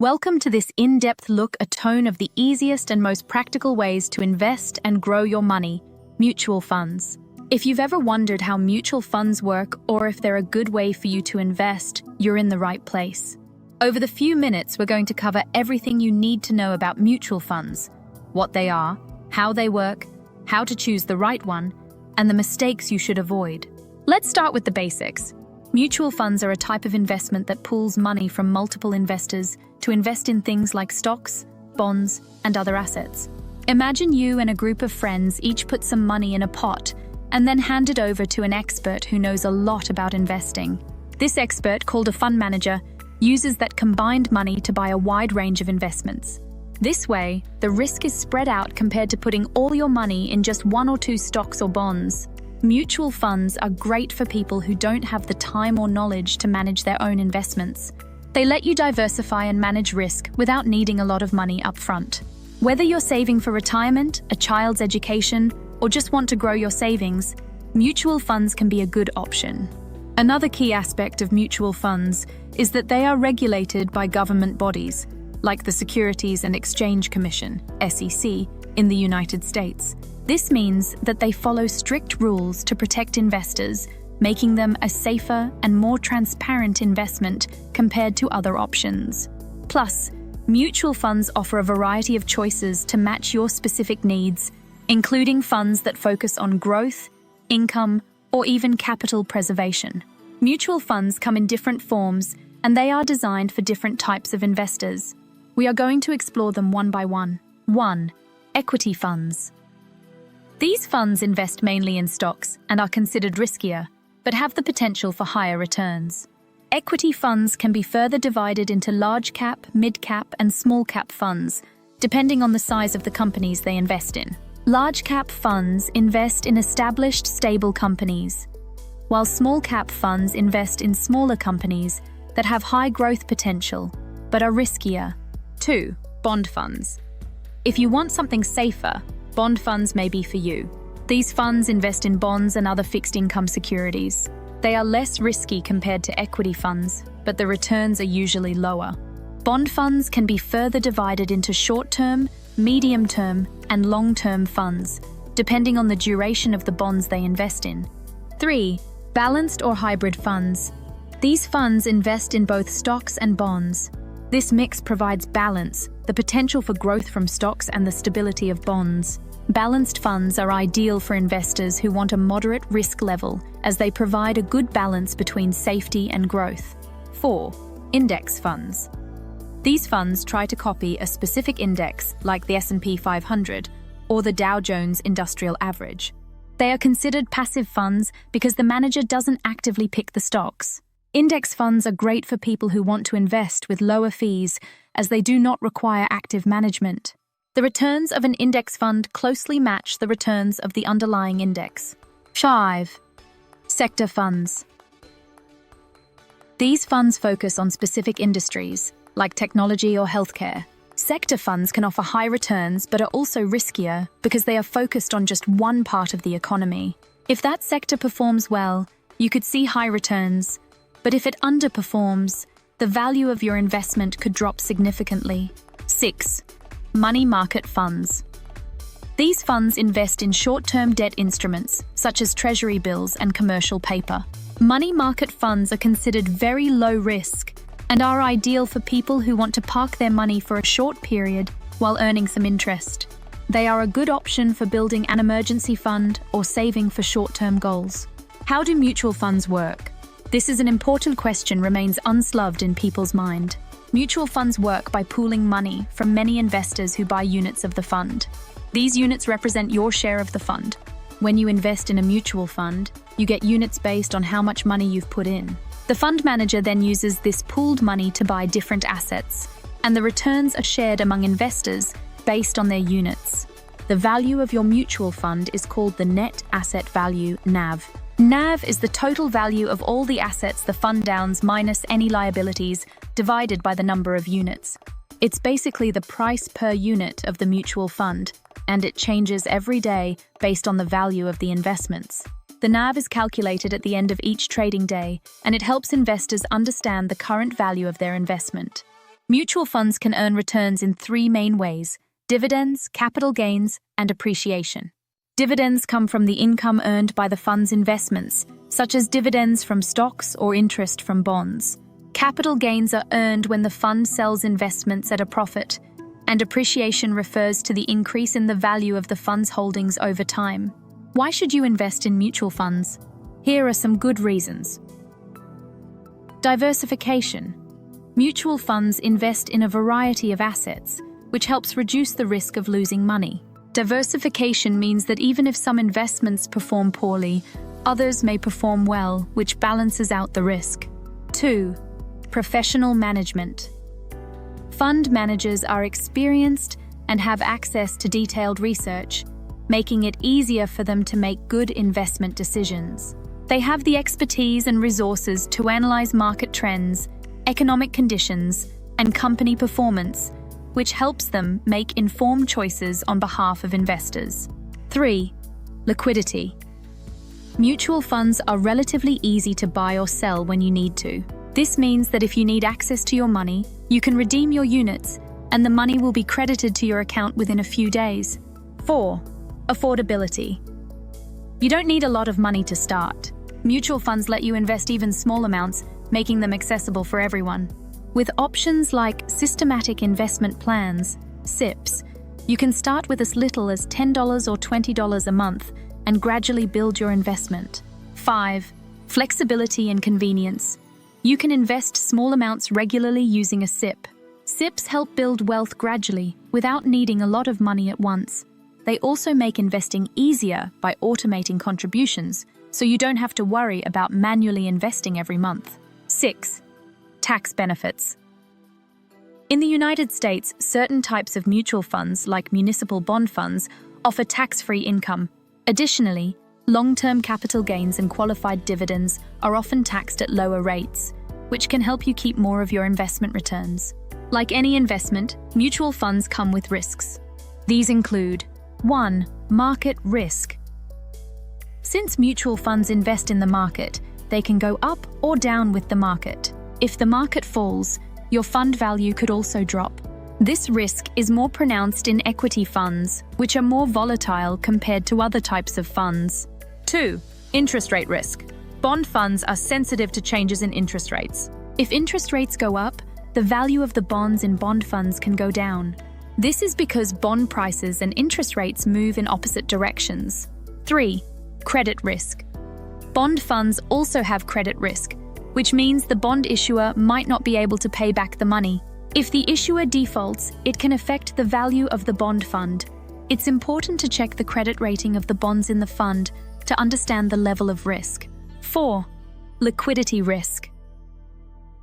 Welcome to this in-depth look at the easiest and most practical ways to invest and grow your money, mutual funds. If you've ever wondered how mutual funds work or if they're a good way for you to invest, you're in the right place. Over the few minutes, we're going to cover everything you need to know about mutual funds, what they are, how they work, how to choose the right one, and the mistakes you should avoid. Let's start with the basics. Mutual funds are a type of investment that pools money from multiple investors to invest in things like stocks, bonds, and other assets. Imagine you and a group of friends each put some money in a pot and then hand it over to an expert who knows a lot about investing. This expert, called a fund manager, uses that combined money to buy a wide range of investments. This way, the risk is spread out compared to putting all your money in just one or two stocks or bonds. Mutual funds are great for people who don't have the time or knowledge to manage their own investments. They let you diversify and manage risk without needing a lot of money up front. Whether you're saving for retirement, a child's education, or just want to grow your savings, mutual funds can be a good option. Another key aspect of mutual funds is that they are regulated by government bodies, like the Securities and Exchange Commission, SEC, in the United States. This means that they follow strict rules to protect investors, making them a safer and more transparent investment compared to other options. Plus, mutual funds offer a variety of choices to match your specific needs, including funds that focus on growth, income, or even capital preservation. Mutual funds come in different forms, and they are designed for different types of investors. We are going to explore them one by one. 1. Equity funds. These funds invest mainly in stocks and are considered riskier, but have the potential for higher returns. Equity funds can be further divided into large cap, mid cap, and small cap funds, depending on the size of the companies they invest in. Large cap funds invest in established, stable companies, while small cap funds invest in smaller companies that have high growth potential, but are riskier. 2. Bond funds. If you want something safer, bond funds may be for you. These funds invest in bonds and other fixed income securities. They are less risky compared to equity funds, but the returns are usually lower. Bond funds can be further divided into short-term, medium-term, and long-term funds, depending on the duration of the bonds they invest in. 3. Balanced or hybrid funds. These funds invest in both stocks and bonds. This mix provides balance, the potential for growth from stocks and the stability of bonds. Balanced funds are ideal for investors who want a moderate risk level, as they provide a good balance between safety and growth. 4. Index funds. These funds try to copy a specific index like the S&P 500 or the Dow Jones Industrial Average. They are considered passive funds because the manager doesn't actively pick the stocks. Index funds are great for people who want to invest with lower fees, as they do not require active management. The returns of an index fund closely match the returns of the underlying index. 5. Sector funds. These funds focus on specific industries, like technology or healthcare. Sector funds can offer high returns but are also riskier because they are focused on just one part of the economy. If that sector performs well, you could see high returns, but if it underperforms, the value of your investment could drop significantly. 6. Money market funds. These funds invest in short-term debt instruments, such as treasury bills and commercial paper. Money market funds are considered very low risk and are ideal for people who want to park their money for a short period while earning some interest. They are a good option for building an emergency fund or saving for short-term goals. How do mutual funds work? This is an important question remains unsloved in people's mind. Mutual funds work by pooling money from many investors who buy units of the fund. These units represent your share of the fund. When you invest in a mutual fund, you get units based on how much money you've put in. The fund manager then uses this pooled money to buy different assets, and the returns are shared among investors based on their units. The value of your mutual fund is called the net asset value, NAV. NAV is the total value of all the assets the fund owns minus any liabilities, divided by the number of units. It's basically the price per unit of the mutual fund, and it changes every day based on the value of the investments. The NAV is calculated at the end of each trading day, and it helps investors understand the current value of their investment. Mutual funds can earn returns in three main ways: dividends, capital gains, and appreciation. Dividends come from the income earned by the fund's investments, such as dividends from stocks or interest from bonds. Capital gains are earned when the fund sells investments at a profit, and appreciation refers to the increase in the value of the fund's holdings over time. Why should you invest in mutual funds? Here are some good reasons. Diversification. Mutual funds invest in a variety of assets, which helps reduce the risk of losing money. Diversification means that even if some investments perform poorly, others may perform well, which balances out the risk. 2. Professional management. Fund managers are experienced and have access to detailed research, making it easier for them to make good investment decisions. They have the expertise and resources to analyze market trends, economic conditions, and company performance, which helps them make informed choices on behalf of investors. 3. Liquidity. Mutual funds are relatively easy to buy or sell when you need to. This means that if you need access to your money, you can redeem your units, and the money will be credited to your account within a few days. 4. Affordability. You don't need a lot of money to start. Mutual funds let you invest even small amounts, making them accessible for everyone. With options like systematic investment plans, SIPs, you can start with as little as $10 or $20 a month and gradually build your investment. 5. Flexibility and convenience. You can invest small amounts regularly using a SIP. SIPs help build wealth gradually without needing a lot of money at once. They also make investing easier by automating contributions, so you don't have to worry about manually investing every month. 6. Tax benefits. In the United States, certain types of mutual funds, like municipal bond funds, offer tax-free income. Additionally, long-term capital gains and qualified dividends are often taxed at lower rates, which can help you keep more of your investment returns. Like any investment, mutual funds come with risks. These include 1. Market risk. Since mutual funds invest in the market, they can go up or down with the market. If the market falls, your fund value could also drop. This risk is more pronounced in equity funds, which are more volatile compared to other types of funds. 2. Interest rate risk. Bond funds are sensitive to changes in interest rates. If interest rates go up, the value of the bonds in bond funds can go down. This is because bond prices and interest rates move in opposite directions. 3. Credit risk. Bond funds also have credit risk, which means the bond issuer might not be able to pay back the money. If the issuer defaults, it can affect the value of the bond fund. It's important to check the credit rating of the bonds in the fund to understand the level of risk. 4. Liquidity risk.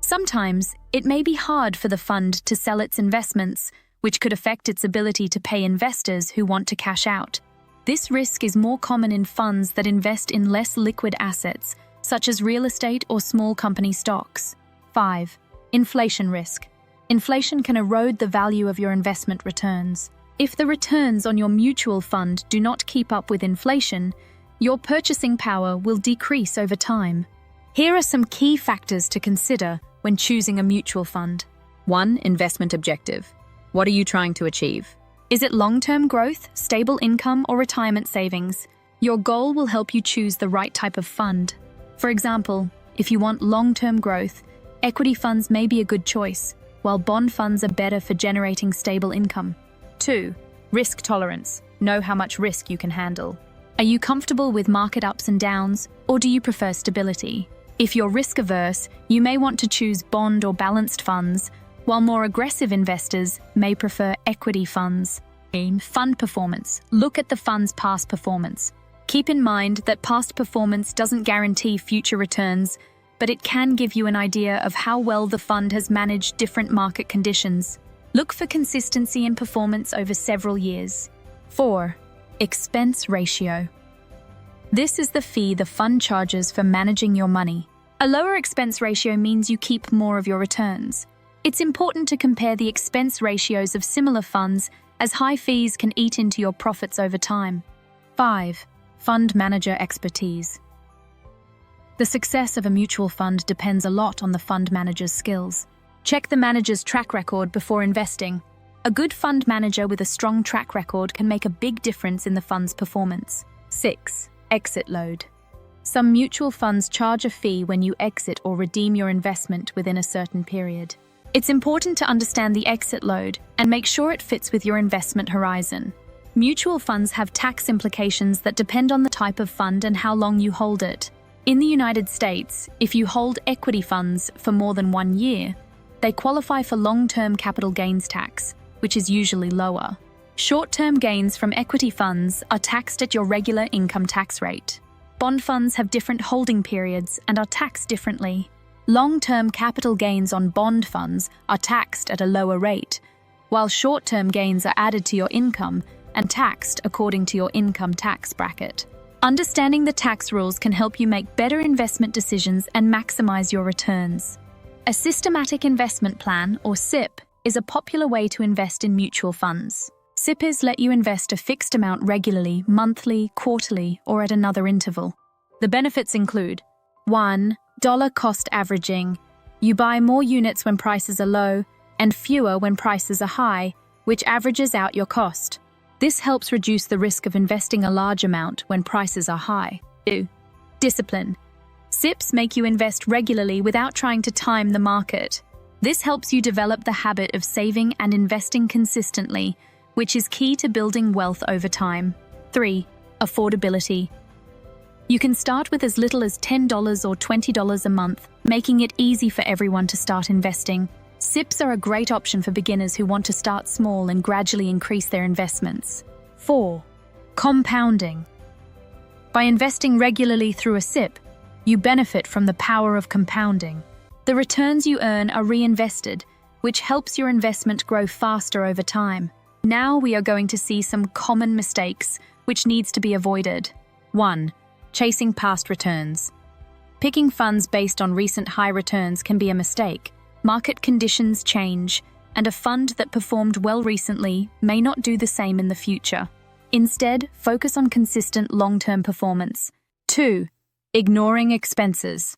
Sometimes, it may be hard for the fund to sell its investments, which could affect its ability to pay investors who want to cash out. This risk is more common in funds that invest in less liquid assets, such as real estate or small company stocks. 5. Inflation risk. Inflation can erode the value of your investment returns. If the returns on your mutual fund do not keep up with inflation, your purchasing power will decrease over time. Here are some key factors to consider when choosing a mutual fund. 1. Investment objective. What are you trying to achieve? Is it long-term growth, stable income, or retirement savings? Your goal will help you choose the right type of fund. For example, if you want long-term growth, equity funds may be a good choice, while bond funds are better for generating stable income. 2. Risk tolerance. Know how much risk you can handle. Are you comfortable with market ups and downs, or do you prefer stability? If you're risk-averse, you may want to choose bond or balanced funds, while more aggressive investors may prefer equity funds. Fund performance. Look at the fund's past performance. Keep in mind that past performance doesn't guarantee future returns, but it can give you an idea of how well the fund has managed different market conditions. Look for consistency in performance over several years. 4. Expense ratio. This is the fee the fund charges for managing your money. A lower expense ratio means you keep more of your returns. It's important to compare the expense ratios of similar funds, as high fees can eat into your profits over time. 5. Fund manager expertise. The success of a mutual fund depends a lot on the fund manager's skills. Check the manager's track record before investing. A good fund manager with a strong track record can make a big difference in the fund's performance. 6. Exit load. Some mutual funds charge a fee when you exit or redeem your investment within a certain period. It's important to understand the exit load and make sure it fits with your investment horizon. Mutual funds have tax implications that depend on the type of fund and how long you hold it. In the United States, if you hold equity funds for more than 1 year, they qualify for long-term capital gains tax, which is usually lower. Short-term gains from equity funds are taxed at your regular income tax rate. Bond funds have different holding periods and are taxed differently. Long-term capital gains on bond funds are taxed at a lower rate, while short-term gains are added to your income and taxed according to your income tax bracket. Understanding the tax rules can help you make better investment decisions and maximize your returns. A systematic investment plan, or SIP, is a popular way to invest in mutual funds. SIPs let you invest a fixed amount regularly, monthly, quarterly, or at another interval. The benefits include 1. Dollar cost averaging. You buy more units when prices are low and fewer when prices are high, which averages out your cost. This helps reduce the risk of investing a large amount when prices are high. 2. Discipline. SIPs make you invest regularly without trying to time the market. This helps you develop the habit of saving and investing consistently, which is key to building wealth over time. 3. Affordability. You can start with as little as $10 or $20 a month, making it easy for everyone to start investing. SIPs are a great option for beginners who want to start small and gradually increase their investments. 4. Compounding. By investing regularly through a SIP, you benefit from the power of compounding. The returns you earn are reinvested, which helps your investment grow faster over time. Now we are going to see some common mistakes which needs to be avoided. 1. Chasing past returns. Picking funds based on recent high returns can be a mistake. Market conditions change, and a fund that performed well recently may not do the same in the future. Instead, focus on consistent long-term performance. 2. Ignoring expenses.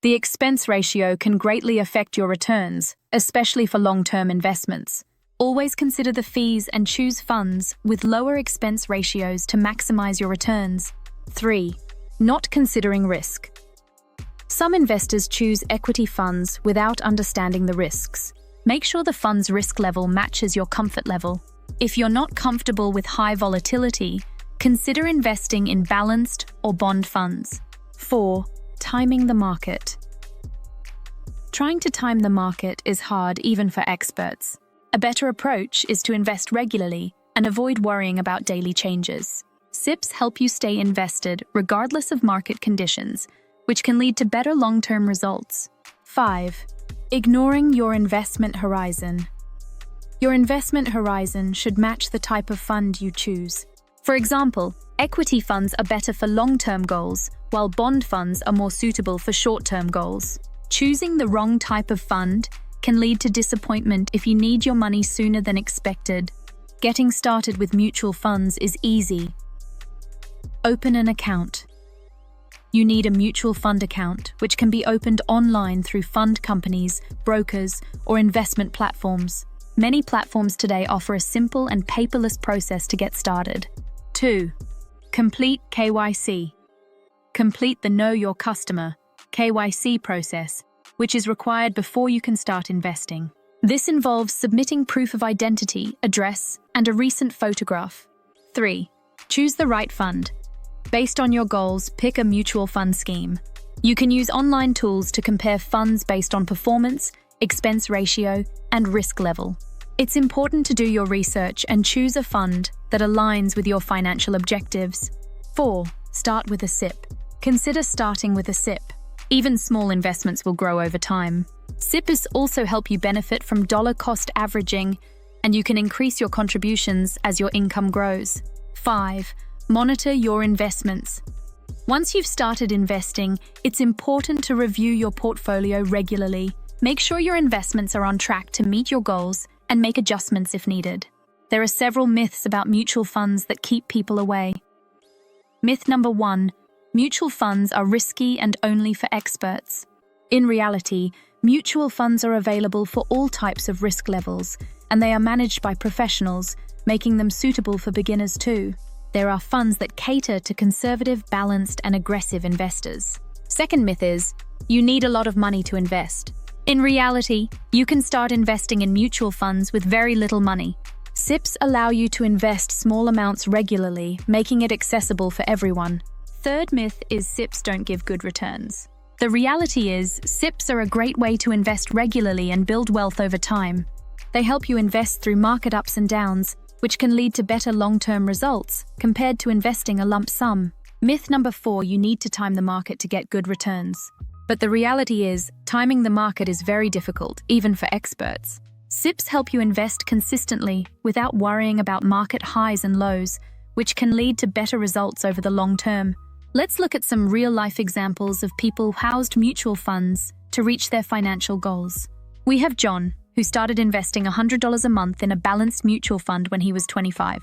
The expense ratio can greatly affect your returns, especially for long-term investments. Always consider the fees and choose funds with lower expense ratios to maximize your returns. 3. Not considering risk. Some investors choose equity funds without understanding the risks. Make sure the fund's risk level matches your comfort level. If you're not comfortable with high volatility, consider investing in balanced or bond funds. 4. Timing the market. Trying to time the market is hard even for experts. A better approach is to invest regularly and avoid worrying about daily changes. SIPs help you stay invested regardless of market conditions, which can lead to better long-term results. 5. Ignoring your investment horizon. Your investment horizon should match the type of fund you choose. For example, equity funds are better for long-term goals, while bond funds are more suitable for short-term goals. Choosing the wrong type of fund can lead to disappointment if you need your money sooner than expected. Getting started with mutual funds is easy. Open an account. You need a mutual fund account, which can be opened online through fund companies, brokers, or investment platforms. Many platforms today offer a simple and paperless process to get started. 2. Complete KYC. Complete the Know Your Customer (KYC) process, which is required before you can start investing. This involves submitting proof of identity, address, and a recent photograph. 3. Choose the right fund. Based on your goals, pick a mutual fund scheme. You can use online tools to compare funds based on performance, expense ratio, and risk level. It's important to do your research and choose a fund that aligns with your financial objectives. 4. Start with a SIP. Consider starting with a SIP. Even small investments will grow over time. SIPs also help you benefit from dollar cost averaging, and you can increase your contributions as your income grows. 5. Monitor your investments. Once you've started investing, it's important to review your portfolio regularly. Make sure your investments are on track to meet your goals and make adjustments if needed. There are several myths about mutual funds that keep people away. Myth number 1. Mutual funds are risky and only for experts. In reality, Mutual funds are available for all types of risk levels, and they are managed by professionals, making them suitable for beginners too. There are funds that cater to conservative, balanced, and aggressive investors. Second myth is, you need a lot of money to invest. In reality, you can start investing in mutual funds with very little money. SIPs allow you to invest small amounts regularly, making it accessible for everyone. Third myth is SIPs don't give good returns. The reality is, SIPs are a great way to invest regularly and build wealth over time. They help you invest through market ups and downs, which can lead to better long-term results compared to investing a lump sum. Myth number 4, you need to time the market to get good returns. But the reality is, timing the market is very difficult, even for experts. SIPs help you invest consistently without worrying about market highs and lows, which can lead to better results over the long term. Let's look at some real-life examples of people who housed mutual funds to reach their financial goals. We have John, who started investing $100 a month in a balanced mutual fund when he was 25.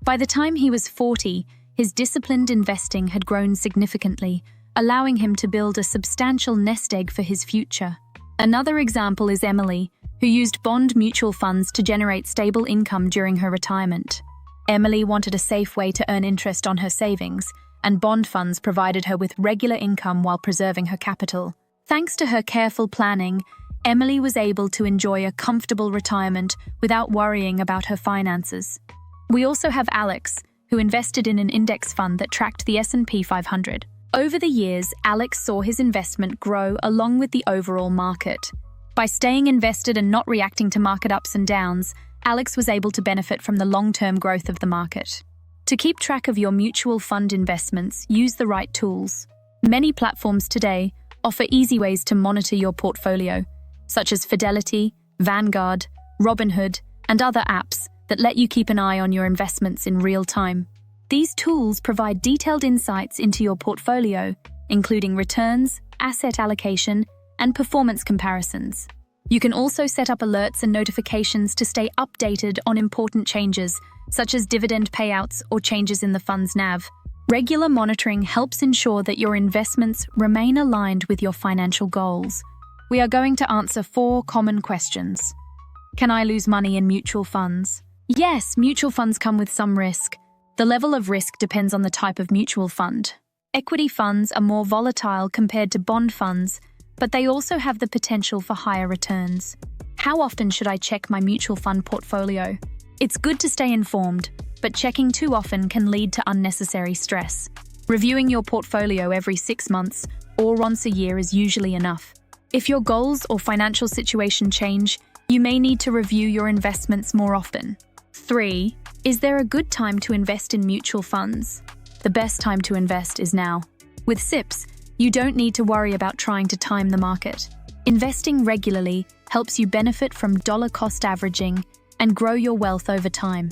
By the time he was 40, his disciplined investing had grown significantly, allowing him to build a substantial nest egg for his future. Another example is Emily, who used bond mutual funds to generate stable income during her retirement. Emily wanted a safe way to earn interest on her savings, and bond funds provided her with regular income while preserving her capital. Thanks to her careful planning, Emily was able to enjoy a comfortable retirement without worrying about her finances. We also have Alex, who invested in an index fund that tracked the S&P 500. Over the years, Alex saw his investment grow along with the overall market. By staying invested and not reacting to market ups and downs, Alex was able to benefit from the long-term growth of the market. To keep track of your mutual fund investments, use the right tools. Many platforms today offer easy ways to monitor your portfolio, such as Fidelity, Vanguard, Robinhood, and other apps that let you keep an eye on your investments in real time. These tools provide detailed insights into your portfolio, including returns, asset allocation, and performance comparisons. You can also set up alerts and notifications to stay updated on important changes, such as dividend payouts or changes in the fund's NAV. Regular monitoring helps ensure that your investments remain aligned with your financial goals. We are going to answer 4 common questions. Can I lose money in mutual funds? Yes, mutual funds come with some risk. The level of risk depends on the type of mutual fund. Equity funds are more volatile compared to bond funds, but they also have the potential for higher returns. How often should I check my mutual fund portfolio? It's good to stay informed, but checking too often can lead to unnecessary stress. Reviewing your portfolio every 6 months or once a year is usually enough. If your goals or financial situation change, you may need to review your investments more often. 3. Is there a good time to invest in mutual funds? The best time to invest is now. With SIPs, you don't need to worry about trying to time the market. Investing regularly helps you benefit from dollar-cost averaging and grow your wealth over time.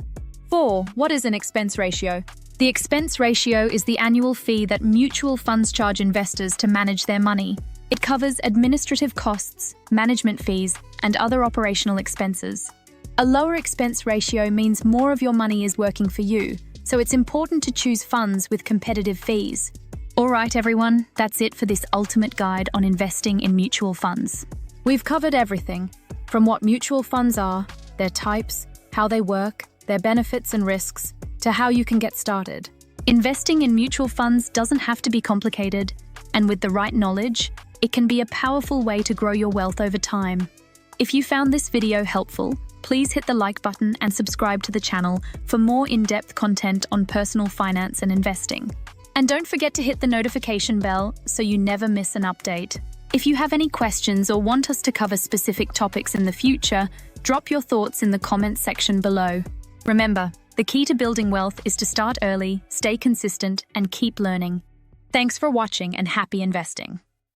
4. What is an expense ratio? The expense ratio is the annual fee that mutual funds charge investors to manage their money. It covers administrative costs, management fees, and other operational expenses. A lower expense ratio means more of your money is working for you, so it's important to choose funds with competitive fees. Alright everyone, that's it for this ultimate guide on investing in mutual funds. We've covered everything, from what mutual funds are, their types, how they work, their benefits and risks, to how you can get started. Investing in mutual funds doesn't have to be complicated, and with the right knowledge, it can be a powerful way to grow your wealth over time. If you found this video helpful, please hit the like button and subscribe to the channel for more in-depth content on personal finance and investing. And don't forget to hit the notification bell so you never miss an update. If you have any questions or want us to cover specific topics in the future, drop your thoughts in the comments section below. Remember, the key to building wealth is to start early, stay consistent, and keep learning. Thanks for watching and happy investing.